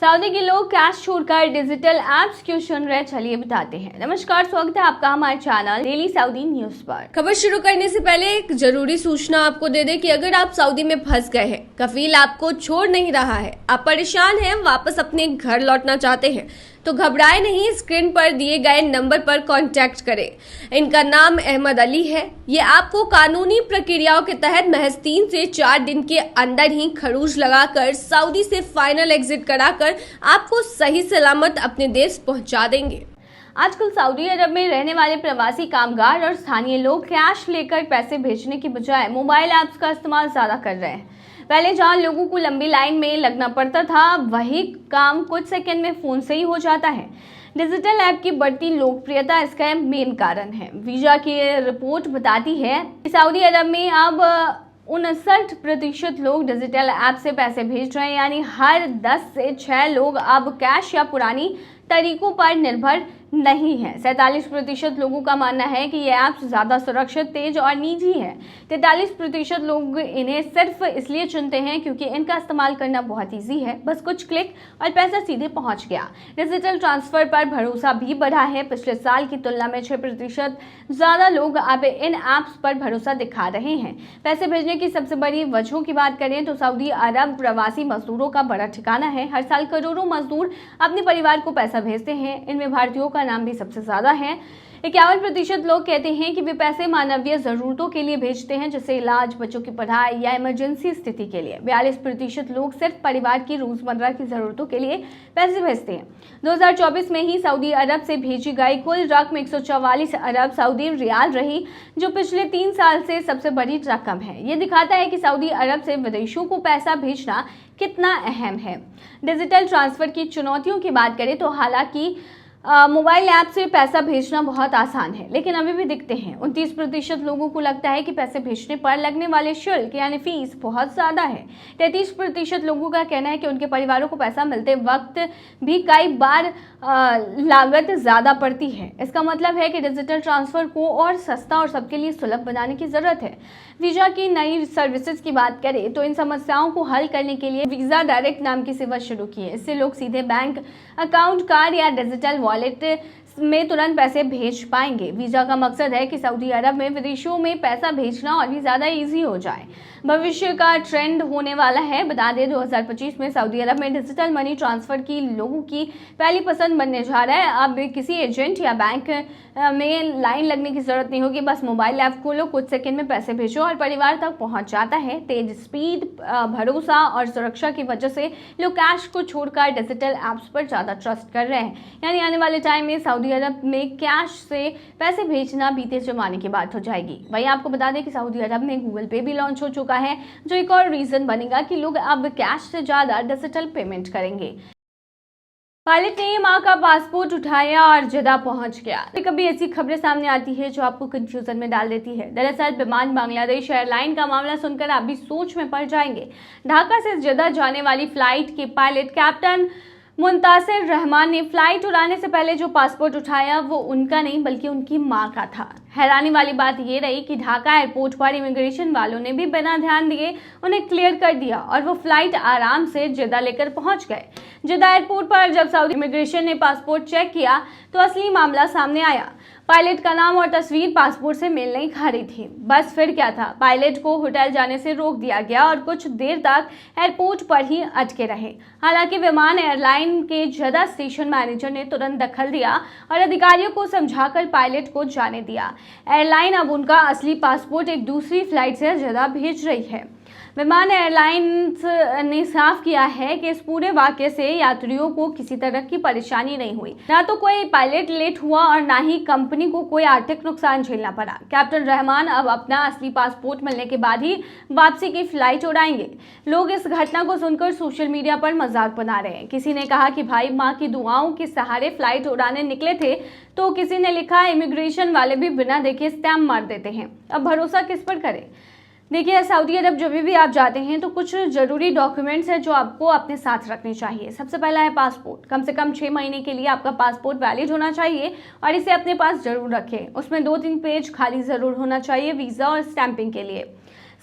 Saudi के लोग cash छोड़कर डिजिटल एप्स क्यों चुन रहे, चलिए बताते हैं। नमस्कार, स्वागत है आपका हमारे चैनल डेली सऊदी न्यूज पर। खबर शुरू करने से पहले एक जरूरी सूचना आपको दे दें कि अगर आप सऊदी में फंस गए हैं, कफील आपको छोड़ नहीं रहा है, आप परेशान हैं, वापस अपने घर लौटना चाहते हैं, तो घबराए नहीं, स्क्रीन पर दिए गए नंबर पर कांटेक्ट करें। इनका नाम अहमद अली है। ये आपको कानूनी प्रक्रियाओं के तहत महज 3 से 4 दिन के अंदर ही खरूज लगाकर सऊदी से फाइनल एग्जिट कराकर आपको सही सलामत अपने देश पहुंचा देंगे। आजकल सऊदी अरब में रहने वाले प्रवासी कामगार और स्थानीय लोग कैश लेकर पैसे भेजने की बजाय मोबाइल ऐप्स का इस्तेमाल ज्यादा कर रहे हैं। पहले जहां लोगों को लंबी लाइन में लगना पड़ता था, वही काम कुछ सेकंड में फोन से ही हो जाता है। डिजिटल ऐप की बढ़ती लोकप्रियता इसका मेन कारण है। वीजा की रिपोर्ट बताती है कि सऊदी अरब में अब 59% लोग डिजिटल ऐप से पैसे भेज रहे हैं, यानी हर 10 से 6 लोग अब कैश या पुरानी तरीकों पर निर्भर नहीं है। 47% लोगों का मानना है कि ये ऐप्स ज्यादा सुरक्षित, तेज और निजी है। 43% लोग इन्हें सिर्फ इसलिए चुनते हैं क्योंकि इनका इस्तेमाल करना बहुत इजी है, बस कुछ क्लिक और पैसा सीधे पहुंच गया। डिजिटल ट्रांसफर पर भरोसा भी बढ़ा है। पिछले साल की तुलना में 6% ज्यादा लोग अब इन ऐप्स पर भरोसा दिखा रहे हैं। पैसे भेजने की सबसे बड़ी वजहों की बात करें तो सऊदी अरब प्रवासी मजदूरों का बड़ा ठिकाना है। हर साल करोड़ों मजदूर अपने परिवार को पैसा भेजते हैं। इनमें भारतीयों का नाम भी सबसे ज्यादा है। 51% लोग कहते हैं कि वे पैसे मानवीय जरूरतों के लिए भेजते हैं, जैसे इलाज, बच्चों की पढ़ाई या इमरजेंसी स्थिति के लिए। 42% लोग सिर्फ परिवार की रोजमर्रा की जरूरतों के लिए पैसे भेजते हैं। 2024 में ही सऊदी अरब से भेजी गई कुल रकम 144 अरब सऊदी रियाल रही, जो पिछले 3 साल से सबसे बड़ी रकम है। ये दिखाता है कि सऊदी अरब से विदेशों को पैसा भेजना कितना अहम है। डिजिटल ट्रांसफर की चुनौतियों की बात करें तो हालांकि मोबाइल ऐप से पैसा भेजना बहुत आसान है, लेकिन अभी भी दिखते हैं 29% लोगों को लगता है कि पैसे भेजने पर लगने वाले शुल्क यानी फीस बहुत ज्यादा है। 33% लोगों का कहना है कि उनके परिवारों को पैसा मिलते वक्त भी कई बार लागत ज्यादा पड़ती है। इसका मतलब है कि डिजिटल ट्रांसफर को और सस्ता और सबके लिए सुलभ बनाने की जरूरत है। वीजा की नई सर्विसेज की बात करें तो इन समस्याओं को हल करने के लिए वीजा डायरेक्ट नाम की सेवा शुरू की है। इससे लोग सीधे बैंक अकाउंट, कार्ड या डिजिटल वॉलेट में तुरंत पैसे भेज पाएंगे। वीजा का मकसद है कि सऊदी अरब में विदेशों में पैसा भेजना और भी ज्यादा इजी हो जाए। भविष्य का ट्रेंड होने वाला है। बता दें 2025 में सऊदी अरब में डिजिटल मनी ट्रांसफर की लोगों की पहली पसंद बनने जा रहा है। अब किसी एजेंट या बैंक में लाइन लगने की जरूरत नहीं होगी, बस मोबाइल ऐप खोलो, कुछ सेकंड में पैसे भेजो और परिवार तक पहुंच जाता है। तेज स्पीड, भरोसा और सुरक्षा की वजह से लोग कैश को छोड़कर डिजिटल ऐप्स पर ज्यादा ट्रस्ट कर रहे हैं। यानी आने वाले टाइम में सऊदी अरब में कैश से पैसे भेजना बीते जमाने की बात हो जाएगी। वहीं आपको बता दें कि सऊदी अरब में गूगल पे भी लॉन्च हो चुका है, जो एक और रीजन बनेगा कि लोग अब कैश से ज्यादा डिजिटल पेमेंट करेंगे। पायलट ने मां का पासपोर्ट उठाया और जद्दा पहुंच गया। कभी ऐसी खबरें सामने आती है जो आपको कंफ्यूजन में डाल देती है। दरअसल विमान बांग्लादेश एयरलाइन का मामला सुनकर आप भी सोच में पड़ जाएंगे। ढाका से जद्दा जाने वाली फ्लाइट के पायलट कैप्टन मुंतासिर रहमान ने फ्लाइट उड़ाने से पहले जो पासपोर्ट उठाया वो उनका नहीं बल्कि उनकी मां का था। हैरानी वाली बात ये रही कि ढाका एयरपोर्ट पर इमिग्रेशन वालों ने भी बिना ध्यान दिए उन्हें क्लियर कर दिया और वो फ्लाइट आराम से जद्दा लेकर पहुंच गए। जद्दा एयरपोर्ट पर जब सऊदी इमिग्रेशन ने पासपोर्ट चेक किया तो असली मामला सामने आया। पायलट का नाम और तस्वीर पासपोर्ट से मेल नहीं खा रही थी। बस फिर क्या था, पायलट को होटल जाने से रोक दिया गया और कुछ देर तक एयरपोर्ट पर ही अटके रहे। हालांकि विमान एयरलाइन के जद्दा स्टेशन मैनेजर ने तुरंत दखल दिया और अधिकारियों को समझाकर पायलट को जाने दिया। एयरलाइन अब उनका असली पासपोर्ट एक दूसरी फ्लाइट से जद्दा भेज रही है। विमान एयरलाइंस ने साफ किया है कि इस पूरे वाकये से यात्रियों को किसी तरह की परेशानी नहीं हुई। ना तो कोई पायलट लेट हुआ और ना ही कंपनी को कोई आर्थिक नुकसान झेलना पड़ा। कैप्टन रहमान अब अपना असली पासपोर्ट मिलने के बाद ही वापसी की फ्लाइट उड़ाएंगे। लोग इस घटना को सुनकर सोशल मीडिया पर मजाक बना रहे हैं। किसी ने कहा कि भाई माँ की दुआओं के सहारे फ्लाइट उड़ाने निकले थे, तो किसी ने लिखा इमिग्रेशन वाले भी बिना देखे स्टैम्प मार देते हैं। अब भरोसा किस पर करें? देखिए, सऊदी अरब जब भी आप जाते हैं तो कुछ जरूरी डॉक्यूमेंट्स हैं जो आपको अपने साथ रखने चाहिए। सबसे पहला है पासपोर्ट। कम से कम 6 महीने के लिए आपका पासपोर्ट वैलिड होना चाहिए और इसे अपने पास जरूर रखें। उसमें 2-3 पेज खाली जरूर होना चाहिए वीजा और स्टैंपिंग के लिए।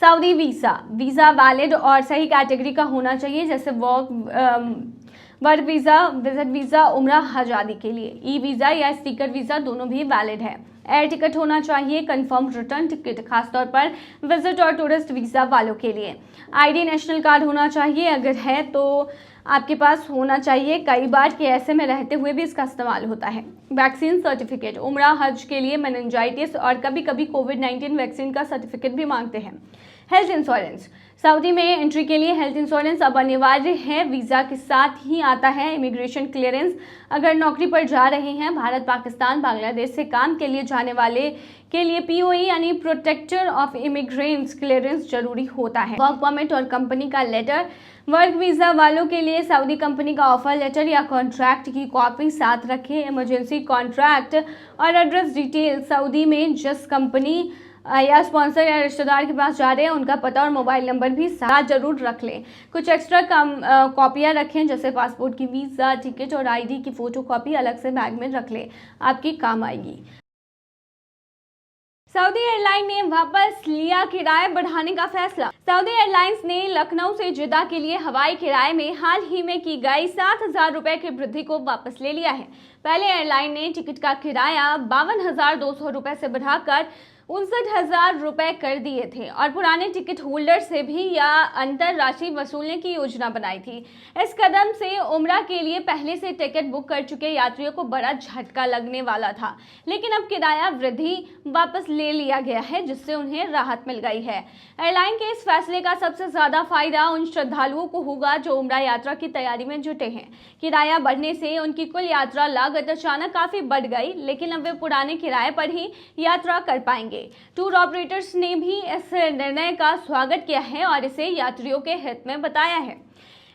सऊदी वीजा वैलिड और सही कैटेगरी का होना चाहिए, जैसे वर्क वीज़ा, विजिट वीज़ा, उम्रा, हज आदि के लिए। ई वीज़ा या स्टिकर वीज़ा दोनों भी वैलिड है। एयर टिकट होना चाहिए, कंफर्म रिटर्न टिकट, खासतौर पर विजिट और टूरिस्ट वीज़ा वालों के लिए। आईडी, नेशनल कार्ड होना चाहिए, अगर है तो आपके पास होना चाहिए। कई बार के ऐसे में रहते हुए भी इसका इस्तेमाल होता है। वैक्सीन सर्टिफिकेट, उम्रा, हज के लिए मेनिंजाइटिस और कभी कभी कोविड-19 वैक्सीन का सर्टिफिकेट भी मांगते हैं। हेल्थ इंश्योरेंस, सऊदी में एंट्री के लिए हेल्थ इंश्योरेंस अब अनिवार्य है। वीज़ा के साथ ही आता है इमिग्रेशन क्लियरेंस। अगर नौकरी पर जा रहे हैं, भारत, पाकिस्तान, बांग्लादेश से काम के लिए जाने वाले के लिए पीओई यानी प्रोटेक्टर ऑफ इमिग्रेंट्स क्लियरेंस जरूरी होता है। वर्क परमिट और कंपनी का लेटर, वर्क वीज़ा वालों के लिए सऊदी कंपनी का ऑफर लेटर या कॉन्ट्रैक्ट की कॉपी साथ रखें। इमरजेंसी कॉन्ट्रैक्ट और एड्रेस डिटेल, सऊदी में जिस कंपनी या स्पॉन्सर या रिश्तेदार के पास जा रहे हैं उनका पता और मोबाइल नंबर भी साथ जरूर रख लें। कुछ एक्स्ट्रा कॉपियाँ रखें, जैसे पासपोर्ट की वीज़ा, टिकट और आईडी की फ़ोटो कॉपी अलग से बैग में रख लें, आपकी काम आएगी। सऊदी एयरलाइन ने वापस लिया किराए बढ़ाने का फैसला। सऊदी एयरलाइंस ने लखनऊ से जिद्दा के लिए हवाई किराए में हाल ही में की गई 7,000 रुपए की वृद्धि को वापस ले लिया है। पहले एयरलाइन ने टिकट का किराया 52,200 रुपए से बढ़ाकर 59,000 रुपए कर दिए थे और पुराने टिकट होल्डर से भी यह अंतर राशि वसूलने की योजना बनाई थी। इस कदम से उम्रा के लिए पहले से टिकट बुक कर चुके यात्रियों को बड़ा झटका लगने वाला था, लेकिन अब किराया वृद्धि वापस ले लिया गया है, जिससे उन्हें राहत मिल गई है। एयरलाइन के इस फैसले का सबसे ज्यादा फायदा उन श्रद्धालुओं को होगा जो उम्रा यात्रा की तैयारी में जुटे हैं। किराया बढ़ने से उनकी कुल यात्रा लागत अचानक काफी बढ़ गई, लेकिन अब वे पुराने किराए पर ही यात्रा कर पाएंगे। टूर ऑपरेटर्स ने भी इस निर्णय का स्वागत किया है और इसे यात्रियों के हित में बताया है।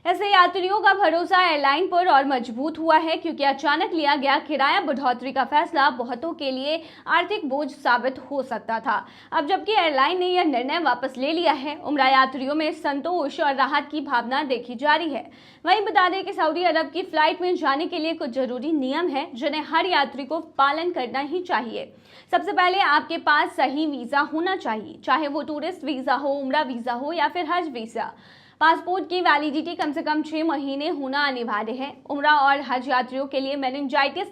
ऐसे यात्रियों का भरोसा एयरलाइन पर और मजबूत हुआ है, क्योंकि अचानक लिया गया किराया बढ़ोतरी का फैसला बहुतों के लिए आर्थिक बोझ साबित हो सकता था। अब जबकि एयरलाइन ने यह निर्णय वापस ले लिया है, उम्रा यात्रियों में संतोष और राहत की भावना देखी जा रही है। वहीं बता दें कि सऊदी अरब की फ्लाइट में जाने के लिए कुछ जरूरी नियम हैं, जिन्हें हर यात्री को पालन करना ही चाहिए। सबसे पहले आपके पास सही वीज़ा होना चाहिए, चाहे वो टूरिस्ट वीज़ा हो, उम्रा वीज़ा हो या फिर हज वीज़ा। पासपोर्ट की वैलिडिटी कम से कम 6 महीने होना अनिवार्य है। उम्रा और हज यात्रियों के लिए मेनिंजाइटिस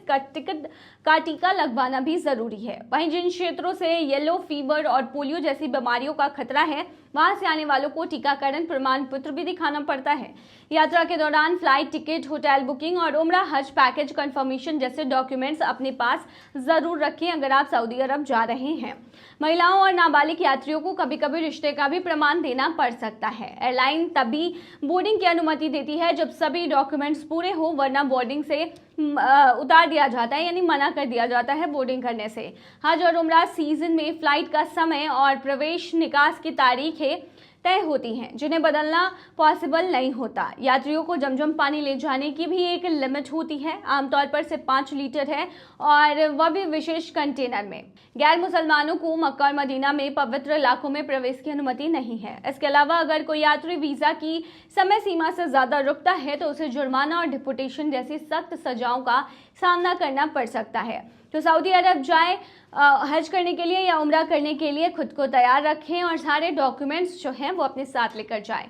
का टीका लगवाना भी जरूरी है। वहीं जिन क्षेत्रों से येलो फीवर और पोलियो जैसी बीमारियों का खतरा है, वहां से आने वालों को टीकाकरण प्रमाण पत्र भी दिखाना पड़ता है। यात्रा के दौरान फ्लाइट टिकट, होटल बुकिंग और उम्रा हज पैकेज कंफर्मेशन जैसे डॉक्यूमेंट्स अपने पास जरूर रखें अगर आप सऊदी अरब जा रहे हैं। महिलाओं और नाबालिग यात्रियों को कभी कभी रिश्ते का भी प्रमाण देना पड़ सकता है। एयरलाइन तभी बोर्डिंग की अनुमति देती है जब सभी डॉक्यूमेंट्स पूरे हो, वरना बोर्डिंग से उतार दिया जाता है, यानी मना कर दिया जाता है बोर्डिंग करने से। हज और उम्रा सीजन में फ्लाइट का समय और प्रवेश निकास की तारीखें तय होती हैं, जिन्हें बदलना पॉसिबल नहीं होता। यात्रियों को जमजम पानी ले जाने की भी एक लिमिट होती है, आमतौर पर से 5 लीटर है और वह भी विशेष कंटेनर में। गैर मुसलमानों को मक्का और मदीना में पवित्र इलाकों में प्रवेश की अनुमति नहीं है। इसके अलावा अगर कोई यात्री वीज़ा की समय सीमा से ज़्यादा रुकता है तो उसे जुर्माना और डिपोटेशन जैसी सख्त सजाओं का सामना करना पड़ सकता है। तो सऊदी अरब जाए हज करने के लिए या उम्रा करने के लिए खुद को तैयार रखें और सारे डॉक्यूमेंट्स जो हैं वो अपने साथ लेकर जाएं।